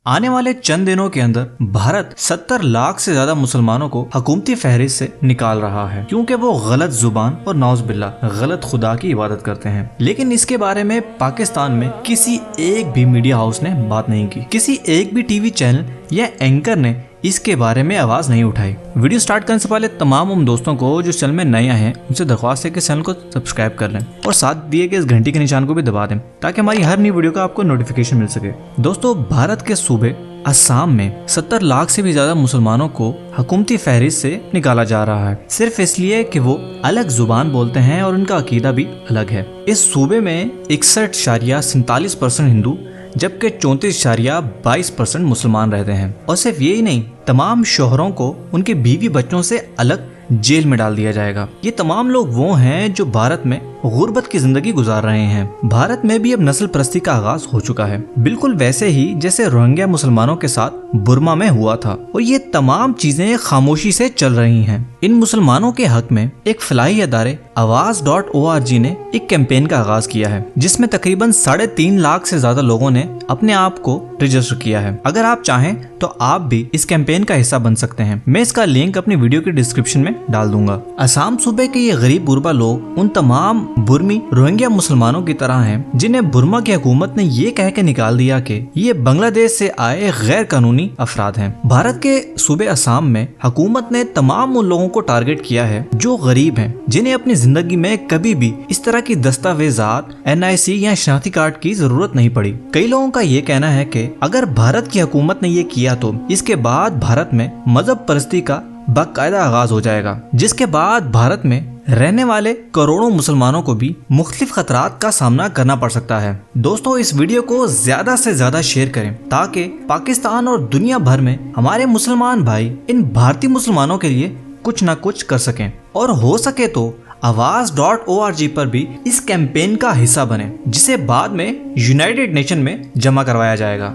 आने वाले चंद दिनों के अंदर भारत 70 लाख से ज्यादा मुसलमानों को हुकूमती फहरिस्त से निकाल रहा है, क्योंकि वो गलत जुबान और नाउज़ुबिल्लाह गलत खुदा की इबादत करते हैं। लेकिन इसके बारे में पाकिस्तान में किसी एक भी मीडिया हाउस ने बात नहीं की, किसी एक भी टीवी चैनल या एंकर ने इसके बारे में आवाज नहीं उठाई। वीडियो स्टार्ट करने से पहले तमाम उन दोस्तों को जो चैनल में नए हैं उनसे दरख्वास्त है कि चैनल को सब्सक्राइब कर लें और साथ दिए गए इस घंटी के निशान को भी दबा दें ताकि हमारी हर नई वीडियो का आपको नोटिफिकेशन मिल सके। दोस्तों, भारत के सूबे असम में 70 लाख से भी ज्यादा मुसलमानों को हुकूमती फहरिस्त से निकाला जा रहा है, सिर्फ इसलिए कि वो अलग जुबान बोलते हैं और उनका अकीदा भी अलग है। इस सूबे में 61.47% हिंदू जबकि 34.22% मुसलमान रहते हैं। और सिर्फ यही नहीं, तमाम शोहरों को उनके बीवी बच्चों से अलग जेल में डाल दिया जाएगा। ये तमाम लोग वो हैं जो भारत में गुर्बत की जिंदगी गुजार रहे हैं। भारत में भी अब नस्ल परस्ती का आगाज हो चुका है, बिल्कुल वैसे ही जैसे रोहिंग्या मुसलमानों के साथ बुर्मा में हुआ था, और ये तमाम चीजें खामोशी से चल रही हैं। इन मुसलमानों के हक में एक फलाही अदारे आवाज.org ने एक कैंपेन का आगाज किया है, जिसमें तकरीबन 3.5 लाख से ज्यादा लोगों ने अपने आप को रजिस्टर किया है। अगर आप चाहें तो आप भी इस कैंपेन का हिस्सा बन सकते हैं। मैं इसका लिंक अपनी वीडियो के डिस्क्रिप्शन में डाल दूंगा। असम सूबे के ये गरीब गुरबा लोग उन तमाम बुर्मी रोहिंग्या मुसलमानों की तरह हैं जिन्हें बुर्मा की हुकूमत ने ये कह के निकाल दिया कि ये बांग्लादेश से आए गैर कानूनी अफराद हैं। भारत के सूबे असम में हुकूमत ने तमाम उन लोगों को टारगेट किया है जो गरीब हैं, जिन्हें अपनी जिंदगी में कभी भी इस तरह की दस्तावेजात, NIC या शनाख्ती कार्ड की जरूरत नहीं पड़ी। कई लोगों का ये कहना है कि अगर भारत की हुकूमत ने ये किया तो इसके बाद भारत में मजहब परस्ती का बाकायदा आगाज हो जाएगा, जिसके बाद भारत में रहने वाले करोड़ों मुसलमानों को भी मुख्तलिफ खतरात का सामना करना पड़ सकता है। दोस्तों, इस वीडियो को ज्यादा से ज्यादा शेयर करें ताकि पाकिस्तान और दुनिया भर में हमारे मुसलमान भाई इन भारतीय मुसलमानों के लिए कुछ न कुछ कर सकें, और हो सके तो आवाज.org पर भी इस कैंपेन का हिस्सा बने, जिसे बाद में यूनाइटेड नेशन में जमा करवाया जाएगा।